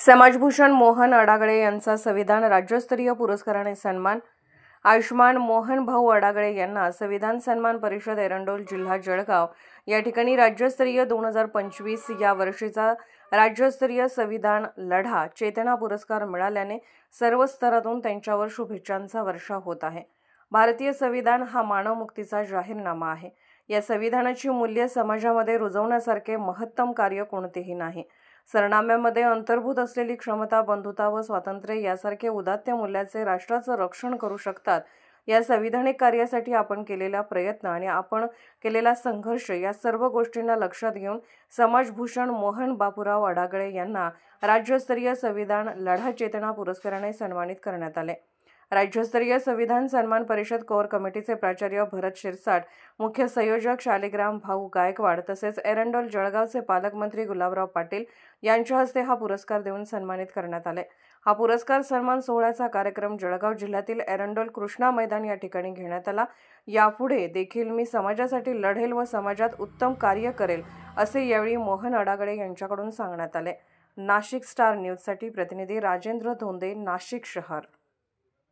समाजभूषण मोहन अडागळे यांचा संविधान राज्यस्तरीय पुरस्काराने सन्मान। आयुष्मान मोहन भाऊ अडागळे यांना संविधान सन्मान परिषद एरंडोल जिल्हा जळगाव या ठिकाणी राज्यस्तरीय 2025 या वर्षीचा राज्यस्तरीय संविधान लढा चेतना पुरस्कार मिळाल्याने सर्व स्तरातून त्यांच्यावर शुभेच्छांचा वर्षाव होत आहे। भारतीय संविधान हा मानवमुक्तीचा जाहीरनामा आहे। या संविधानाची मूल्ये समाजामध्ये रुजवण्यासारखे महत्तम कार्य कोणतेही नाही। सरनाम्यामध्ये अंतर्भूत असलेली क्षमता, बंधुता व स्वातंत्र्य यासारखे उदात्त मूल्याचे राष्ट्राचं रक्षण करू शकतात। या संविधानिक कार्यासाठी आपण केलेला प्रयत्न आणि आपण केलेला संघर्ष या सर्व गोष्टींना लक्षात घेऊन समाजभूषण मोहन बापूराव अडागळे यांना राज्यस्तरीय संविधान लढा चेतना पुरस्काराने सन्मानित करण्यात आले। राज्यस्तरीय संविधान सन्मान परिषद कोर कमिटीचे प्राचार्य भरत शिरसाट, मुख्य संयोजक शालिग्राम भाऊ गायकवाड तसेच एरंडोल जळगावचे पालकमंत्री गुलाबराव पाटील यांच्या हस्ते हा पुरस्कार देऊन सन्मानित करण्यात आले। हा पुरस्कार सन्मान सोहळ्याचा कार्यक्रम जळगाव जिल्ह्यातील एरंडोल कृष्णा मैदान या ठिकाणी घेण्यात आला। यापुढे देखील मी समाजासाठी लढेल व समाजात उत्तम कार्य करेल असे यावेळी मोहन अडागळे यांच्याकडून सांगण्यात आले। नाशिक स्टार न्यूजसाठी प्रतिनिधी राजेंद्र धोंदे, नाशिक शहर।